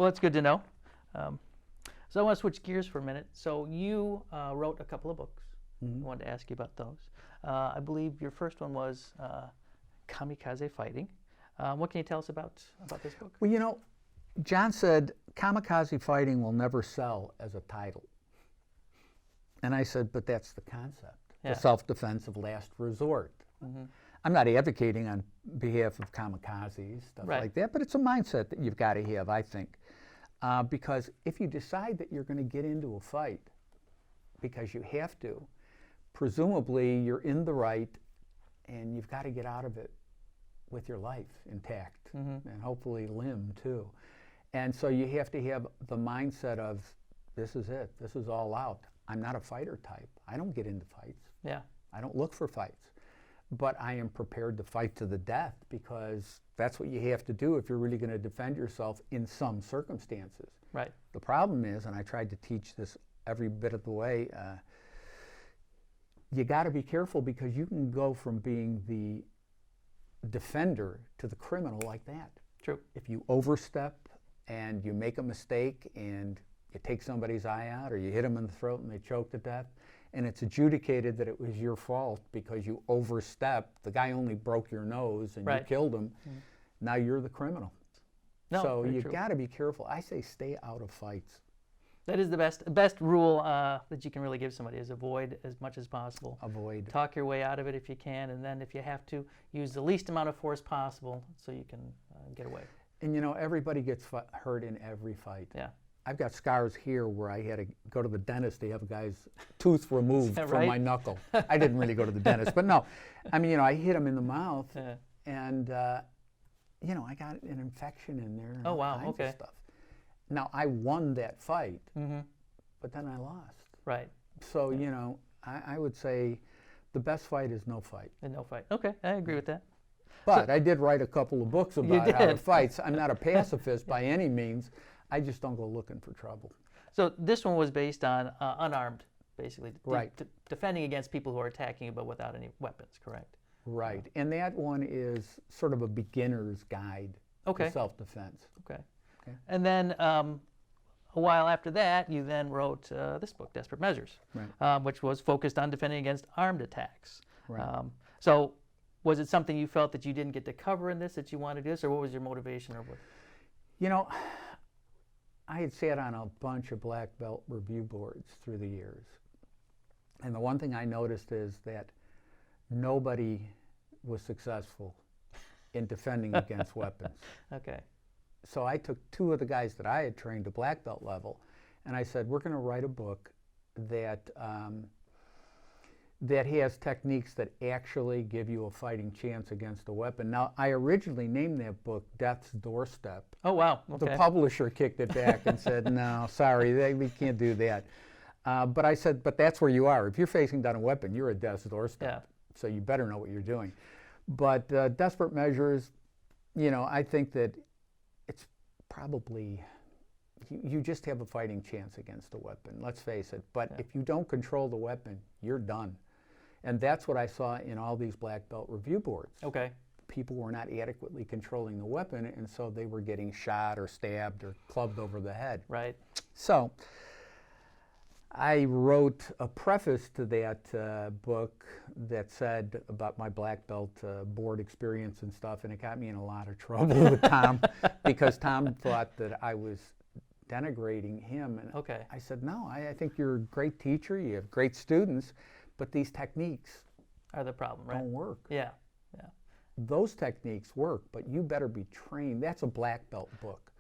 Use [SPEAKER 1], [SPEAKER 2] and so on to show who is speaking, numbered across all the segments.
[SPEAKER 1] Well, it's good to know. Um, so I want to switch gears for a minute. So you wrote a couple of books. I wanted to ask you about those. I believe your first one was Kamikaze Fighting. What can you tell us about this book?
[SPEAKER 2] Well, you know, John said, Kamikaze Fighting will never sell as a title. And I said, but that's the concept, the self-defense of last resort. I'm not advocating on behalf of kamikazes, stuff like that, but it's a mindset that you've got to have, I think. Because if you decide that you're going to get into a fight because you have to, presumably you're in the right and you've got to get out of it with your life intact and hopefully limb too. And so you have to have the mindset of, this is it, this is all out. I'm not a fighter type. I don't get into fights. I don't look for fights. But I am prepared to fight to the death because that's what you have to do if you're really going to defend yourself in some circumstances. The problem is, and I tried to teach this every bit of the way, you got to be careful because you can go from being the defender to the criminal like that. If you overstep and you make a mistake and you take somebody's eye out or you hit them in the throat and they choke to death, and it's adjudicated that it was your fault because you overstepped, the guy only broke your nose and you killed him, now you're the criminal. So you've got to be careful. I say stay out of fights.
[SPEAKER 1] That is the best rule that you can really give somebody, is avoid as much as possible.
[SPEAKER 2] Avoid.
[SPEAKER 1] Talk your way out of it if you can, and then if you have to, use the least amount of force possible so you can get away.
[SPEAKER 2] And you know, everybody gets hurt in every fight. I've got scars here where I had to go to the dentist to have a guy's tooth removed from my knuckle. I didn't really go to the dentist, but no. I mean, you know, I hit him in the mouth, and, you know, I got an infection in there and all kinds of stuff. Now, I won that fight, but then I lost. So, you know, I would say the best fight is no fight.
[SPEAKER 1] No fight. Okay, I agree with that.
[SPEAKER 2] But I did write a couple of books about how to fight. I'm not a pacifist by any means. I just don't go looking for trouble.
[SPEAKER 1] So this one was based on unarmed, basically. Defending against people who are attacking you but without any weapons, correct?
[SPEAKER 2] Right. And that one is sort of a beginner's guide to self-defense.
[SPEAKER 1] And then a while after that, you then wrote this book, Desperate Measures, which was focused on defending against armed attacks. So was it something you felt that you didn't get to cover in this, that you wanted to do this, or what was your motivation?
[SPEAKER 2] You know, I had sat on a bunch of black belt review boards through the years. And the one thing I noticed is that nobody was successful in defending against weapons. So I took two of the guys that I had trained to black belt level, and I said, we're going to write a book that that has techniques that actually give you a fighting chance against a weapon. Now, I originally named that book Death's Doorstep.
[SPEAKER 1] Oh, wow.
[SPEAKER 2] The publisher kicked it back and said, no, sorry, we can't do that. But I said, but that's where you are. If you're facing down a weapon, you're at death's doorstep. So you better know what you're doing. But Desperate Measures, you know, I think that it's probably, you just have a fighting chance against a weapon, let's face it. But if you don't control the weapon, you're done. And that's what I saw in all these black belt review boards. People were not adequately controlling the weapon, and so they were getting shot or stabbed or clubbed over the head. So I wrote a preface to that book that said about my black belt board experience and stuff, and it got me in a lot of trouble with Tom because Tom thought that I was denigrating him. And I said, no, I think you're a great teacher, you have great students, but these techniques
[SPEAKER 1] are the problem,
[SPEAKER 2] don't work. Those techniques work, but you better be trained. That's a black belt book.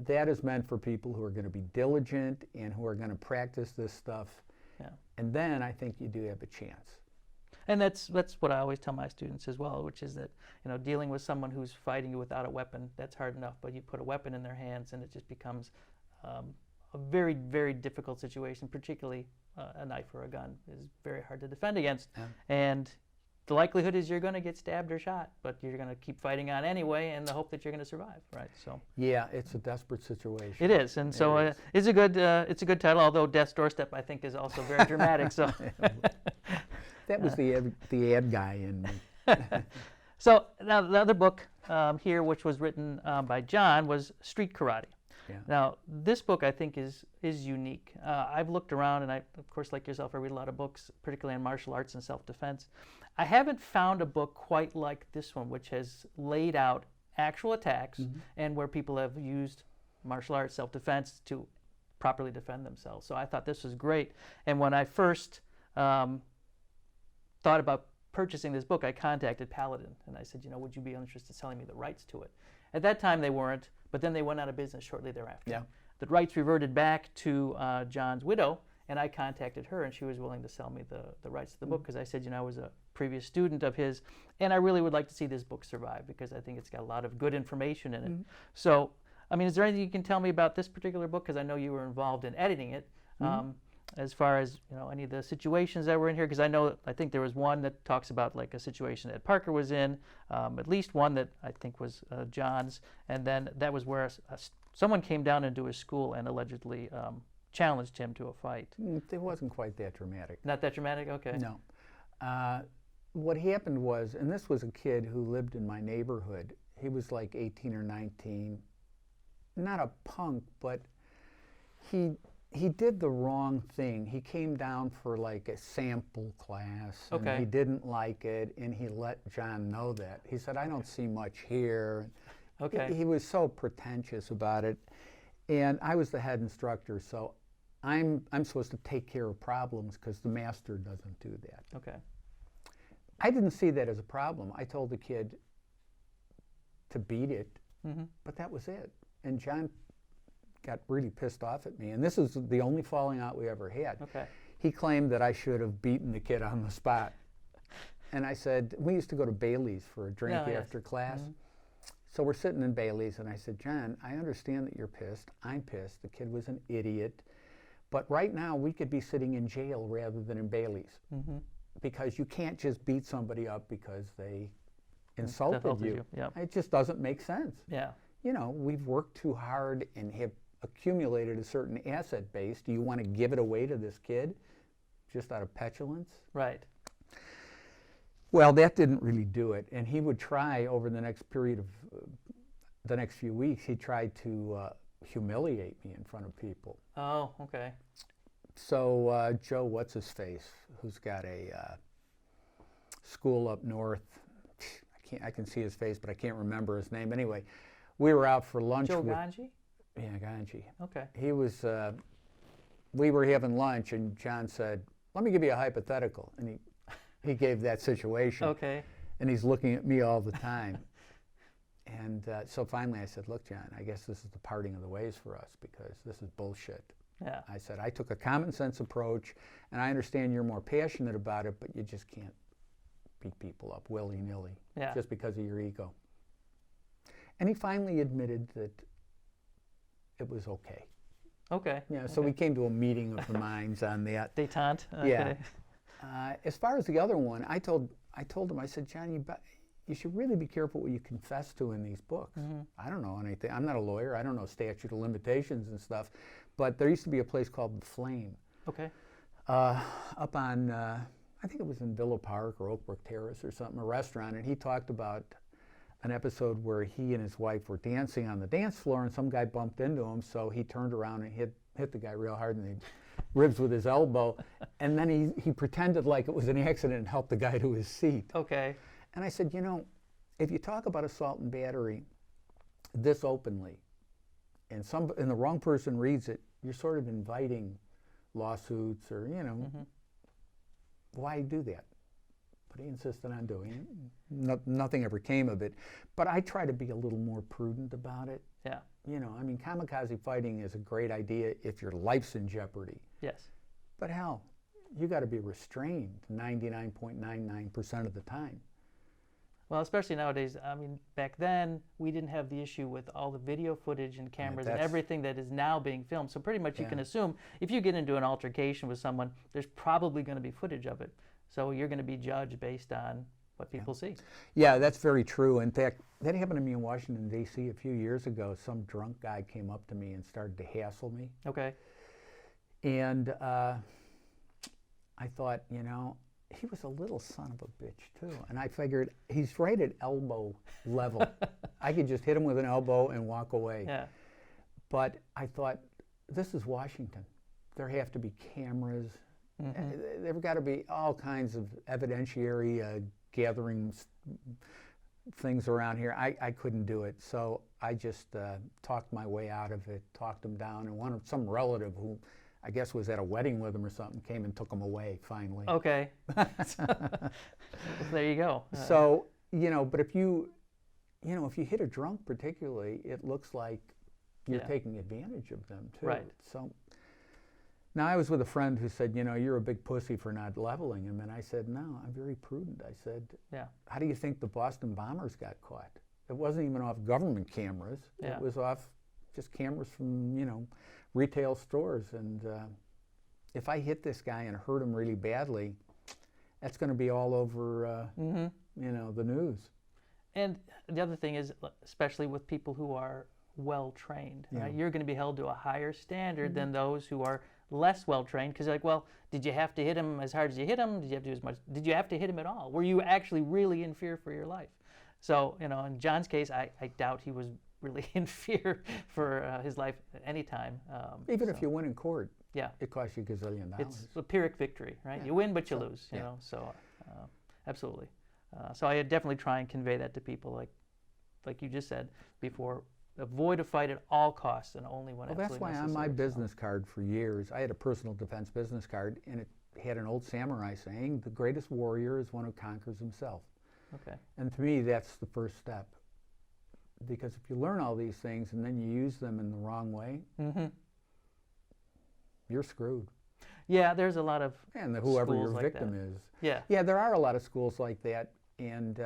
[SPEAKER 2] That is meant for people who are going to be diligent and who are going to practice this stuff. And then I think you do have a chance.
[SPEAKER 1] And that's what I always tell my students as well, which is that, you know, dealing with someone who's fighting you without a weapon, that's hard enough, but you put a weapon in their hands and it just becomes a very, very difficult situation, particularly a knife or a gun is very hard to defend against. And the likelihood is you're going to get stabbed or shot, but you're going to keep fighting on anyway in the hope that you're going to survive, So
[SPEAKER 2] yeah, it's a desperate situation.
[SPEAKER 1] It is, and so it's a good title. Although Death's Doorstep, I think, is also very dramatic. So
[SPEAKER 2] that was the ad guy in me.
[SPEAKER 1] So now the other book here, which was written by John, was Street Karate.
[SPEAKER 2] Yeah.
[SPEAKER 1] Now, this book I think is unique. I've looked around, and I, of course, like yourself, I read a lot of books, particularly on martial arts and self-defense. I haven't found a book quite like this one, which has laid out actual attacks and where people have used martial arts, self-defense to properly defend themselves. So I thought this was great. And when I first thought about purchasing this book, I contacted Paladin, and I said, would you be interested in selling me the rights to it? At that time, they weren't, but then they went out of business shortly thereafter.
[SPEAKER 2] Yeah.
[SPEAKER 1] The rights reverted back to John's widow, and I contacted her, and she was willing to sell me the rights to the book because I said, I was a previous student of his, and I really would like to see this book survive because I think it's got a lot of good information in it. So, I mean, is there anything you can tell me about this particular book? Because I know you were involved in editing it. As far as any of the situations that were in here, because I think there was one that talks about like a situation that Parker was in, at least one that I think was John's, and then that was where someone came down into his school and allegedly challenged him to a fight.
[SPEAKER 2] It wasn't quite that dramatic.
[SPEAKER 1] Not that dramatic? Okay.
[SPEAKER 2] No. What happened was, and this was a kid who lived in my neighborhood. He was like 18 or 19. Not a punk, but he did the wrong thing. He came down for like a sample class, and he didn't like it, and he let John know that. He said, I don't see much here.
[SPEAKER 1] Okay.
[SPEAKER 2] He was so pretentious about it, and I was the head instructor, so I'm supposed to take care of problems because the master doesn't do that.
[SPEAKER 1] Okay.
[SPEAKER 2] I didn't see that as a problem. I told the kid to beat it, but that was it. And John got really pissed off at me, and this is the only falling out we ever had.
[SPEAKER 1] Okay.
[SPEAKER 2] He claimed that I should have beaten the kid on the spot. And I said, we used to go to Bailey's for a drink after class. So we're sitting in Bailey's, and I said, John, I understand that you're pissed. I'm pissed. The kid was an idiot. But right now, we could be sitting in jail rather than in Bailey's. Because you can't just beat somebody up because they insulted you.
[SPEAKER 1] Yep.
[SPEAKER 2] It just doesn't make sense.
[SPEAKER 1] Yeah.
[SPEAKER 2] We've worked too hard and have accumulated a certain asset base. Do you want to give it away to this kid just out of petulance?
[SPEAKER 1] Right.
[SPEAKER 2] Well, that didn't really do it. And he would try over the next period of the next few weeks, he tried to humiliate me in front of people.
[SPEAKER 1] Oh, okay.
[SPEAKER 2] So Joe, what's his face, who's got a school up north, I can see his face, but I can't remember his name. Anyway, we were out for lunch.
[SPEAKER 1] Joe Ganji?
[SPEAKER 2] Yeah, Ganji.
[SPEAKER 1] Okay.
[SPEAKER 2] He was, we were having lunch, and John said, let me give you a hypothetical. And he gave that situation.
[SPEAKER 1] Okay.
[SPEAKER 2] And he's looking at me all the time. And so finally I said, look, John, I guess this is the parting of the ways for us because this is bullshit.
[SPEAKER 1] Yeah.
[SPEAKER 2] I said, I took a common sense approach, and I understand you're more passionate about it, but you just can't beat people up willy-nilly just because of your ego. And he finally admitted that it was okay.
[SPEAKER 1] Okay.
[SPEAKER 2] Yeah, so we came to a meeting of the minds on that.
[SPEAKER 1] Détente. Okay.
[SPEAKER 2] Yeah. As far as the other one, I told him, I said, John, you should really be careful what you confess to in these books. I don't know anything. I'm not a lawyer. I don't know statute of limitations and stuff. But there used to be a place called The Flame.
[SPEAKER 1] Okay.
[SPEAKER 2] Up on, I think it was in Villa Park or Oakbrook Terrace or something, a restaurant, and he talked about an episode where he and his wife were dancing on the dance floor, and some guy bumped into him, so he turned around and hit the guy real hard in the ribs with his elbow, and then he pretended like it was an accident and helped the guy to his seat.
[SPEAKER 1] Okay.
[SPEAKER 2] And I said, if you talk about assault and battery this openly, and the wrong person reads it, you're sort of inviting lawsuits or, why do that? But he insisted on doing it. Nothing ever came of it. But I try to be a little more prudent about it.
[SPEAKER 1] Yeah.
[SPEAKER 2] Kamikaze fighting is a great idea if your life's in jeopardy.
[SPEAKER 1] Yes.
[SPEAKER 2] But hell, you got to be restrained 99.99% of the time.
[SPEAKER 1] Well, especially nowadays, I mean, back then, we didn't have the issue with all the video footage and cameras and everything that is now being filmed. So pretty much you can assume if you get into an altercation with someone, there's probably going to be footage of it. So you're going to be judged based on what people see. Yeah,
[SPEAKER 2] that's very true. In fact, that happened to me in Washington, D.C. a few years ago. Some drunk guy came up to me and started to hassle me.
[SPEAKER 1] Okay.
[SPEAKER 2] And I thought, he was a little son of a bitch, too. And I figured, he's right at elbow level. I could just hit him with an elbow and walk away.
[SPEAKER 1] Yeah.
[SPEAKER 2] But I thought, this is Washington. There have to be cameras. There've got to be all kinds of evidentiary gatherings, things around here. I couldn't do it, so I just talked my way out of it, talked them down, and some relative who I guess was at a wedding with him or something came and took them away finally.
[SPEAKER 1] Okay. There you go.
[SPEAKER 2] So, but if you hit a drunk particularly, it looks like you're taking advantage of them too.
[SPEAKER 1] Right.
[SPEAKER 2] So now I was with a friend who said, you're a big pussy for not leveling him. And I said, no, I'm very prudent. I said, how do you think the Boston bombers got caught? It wasn't even off government cameras. It was off just cameras from, retail stores. And if I hit this guy and hurt him really badly, that's going to be all over, the news.
[SPEAKER 1] And the other thing is, especially with people who are well-trained, right? You're going to be held to a higher standard than those who are less well-trained, because you're like, well, did you have to hit him as hard as you hit him? Did you have to do as much? Did you have to hit him at all? Were you actually really in fear for your life? So, in John's case, I doubt he was really in fear for his life at any time.
[SPEAKER 2] Even if you win in court,
[SPEAKER 1] yeah,
[SPEAKER 2] it costs you $1 gazillion.
[SPEAKER 1] It's a Pyrrhic victory, right? You win, but you lose, you know, so absolutely. So I definitely try and convey that to people, like you just said before. Avoid a fight at all costs, and only when absolutely necessary.
[SPEAKER 2] That's why on my business card for years, I had a personal defense business card, and it had an old samurai saying, the greatest warrior is one who conquers himself.
[SPEAKER 1] Okay.
[SPEAKER 2] And to me, that's the first step. Because if you learn all these things and then you use them in the wrong way, you're screwed.
[SPEAKER 1] Yeah, there's a lot of
[SPEAKER 2] and whoever your
[SPEAKER 1] like
[SPEAKER 2] victim
[SPEAKER 1] that.
[SPEAKER 2] is.
[SPEAKER 1] Yeah.
[SPEAKER 2] Yeah, there are a lot of schools like that, and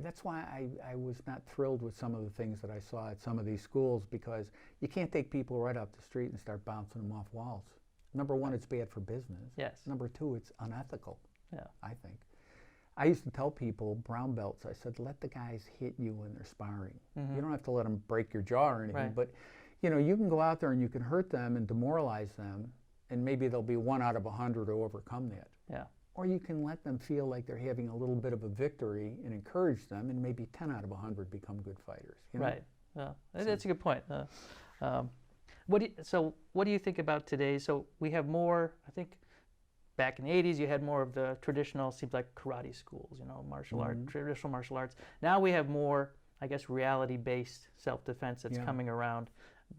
[SPEAKER 2] that's why I was not thrilled with some of the things that I saw at some of these schools, because you can't take people right up the street and start bouncing them off walls. Number one, it's bad for business.
[SPEAKER 1] Yes.
[SPEAKER 2] Number two, it's unethical.
[SPEAKER 1] Yeah.
[SPEAKER 2] I think. I used to tell people, brown belts, I said, let the guys hit you when they're sparring. You don't have to let them break your jaw or anything, but you can go out there and you can hurt them and demoralize them, and maybe there'll be 1 out of 100 to overcome that.
[SPEAKER 1] Yeah.
[SPEAKER 2] Or you can let them feel like they're having a little bit of a victory and encourage them, and maybe 10 out of 100 become good fighters.
[SPEAKER 1] Right. That's a good point. What do you think about today? So we have more, I think, back in the 80s, you had more of the traditional, seems like karate schools, martial art, traditional martial arts. Now we have more, I guess, reality-based self-defense that's coming around.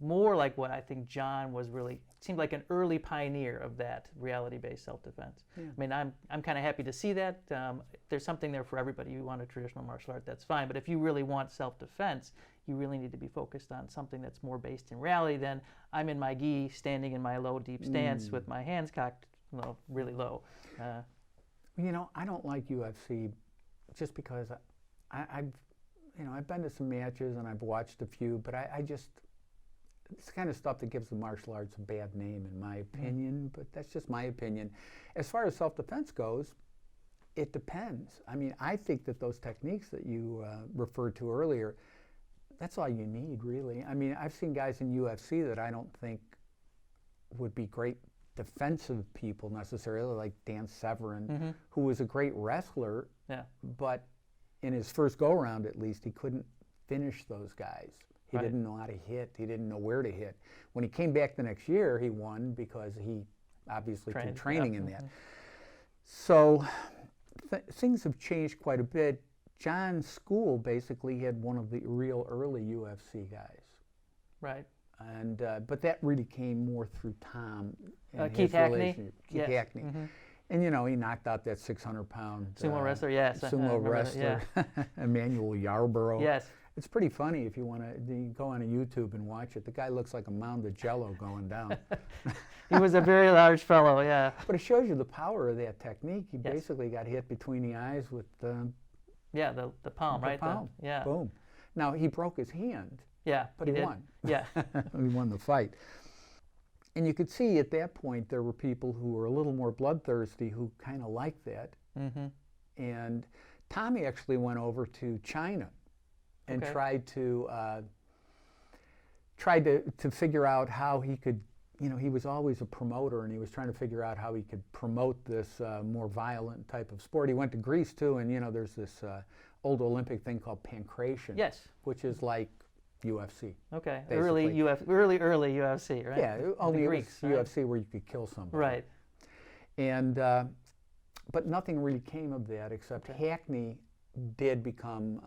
[SPEAKER 1] More like what I think John was really, seemed like an early pioneer of that reality-based self-defense. I mean, I'm kind of happy to see that. There's something there for everybody. You want a traditional martial art, that's fine. But if you really want self-defense, you really need to be focused on something that's more based in reality than I'm in my gi, standing in my low, deep stance with my hands cocked really low.
[SPEAKER 2] I don't like UFC just because I've been to some matches and I've watched a few, but I just, it's the kind of stuff that gives the martial arts a bad name, in my opinion, but that's just my opinion. As far as self-defense goes, it depends. I mean, I think that those techniques that you referred to earlier, that's all you need, really. I mean, I've seen guys in UFC that I don't think would be great defensive people necessarily, like Dan Severin, who was a great wrestler, but in his first go-around at least, he couldn't finish those guys. He didn't know how to hit. He didn't know where to hit. When he came back the next year, he won because he obviously took training in that. So things have changed quite a bit. John's school basically had one of the real early UFC guys. Right. And but that really came more through Tom and
[SPEAKER 1] Keith Hackney.
[SPEAKER 2] Keith Hackney. And he knocked out that 600-pound
[SPEAKER 1] sumo wrestler. Yes.
[SPEAKER 2] Sumo wrestler, Emmanuel Yarborough.
[SPEAKER 1] Yes.
[SPEAKER 2] It's pretty funny if you want to go on YouTube and watch it. The guy looks like a mound of Jello going down.
[SPEAKER 1] He was a very large fellow, yeah.
[SPEAKER 2] But it shows you the power of that technique. He basically got hit between the eyes with the
[SPEAKER 1] palm, right?
[SPEAKER 2] The palm. Boom. Now he broke his hand.
[SPEAKER 1] Yeah,
[SPEAKER 2] but he won.
[SPEAKER 1] Yeah.
[SPEAKER 2] He won the fight. And you could see at that point there were people who were a little more bloodthirsty who kind of liked that. And Tommy actually went over to China and tried to figure out how he could, he was always a promoter, and he was trying to figure out how he could promote this more violent type of sport. He went to Greece too, and there's this old Olympic thing called pancration.
[SPEAKER 1] Yes.
[SPEAKER 2] Which is like UFC.
[SPEAKER 1] Okay.
[SPEAKER 2] Basically.
[SPEAKER 1] Early UFC, right?
[SPEAKER 2] Yeah, only
[SPEAKER 1] the
[SPEAKER 2] it
[SPEAKER 1] Greeks,
[SPEAKER 2] was
[SPEAKER 1] right?
[SPEAKER 2] UFC where you could kill somebody.
[SPEAKER 1] Right.
[SPEAKER 2] And but nothing really came of that except Hackney did become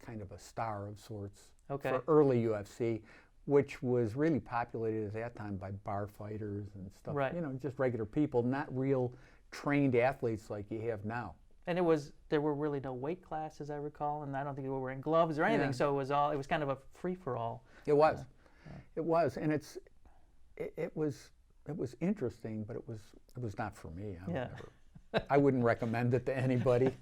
[SPEAKER 2] kind of a star of sorts for early UFC, which was really populated at that time by bar fighters and stuff.
[SPEAKER 1] Right.
[SPEAKER 2] You know, just regular people, not real trained athletes like you have now.
[SPEAKER 1] And there were really no weight classes, I recall, and I don't think people were wearing gloves or anything.
[SPEAKER 2] Yeah.
[SPEAKER 1] So it was kind of a free for all.
[SPEAKER 2] It was. It was, and it was interesting, but it was not for me. I wouldn't recommend it to anybody.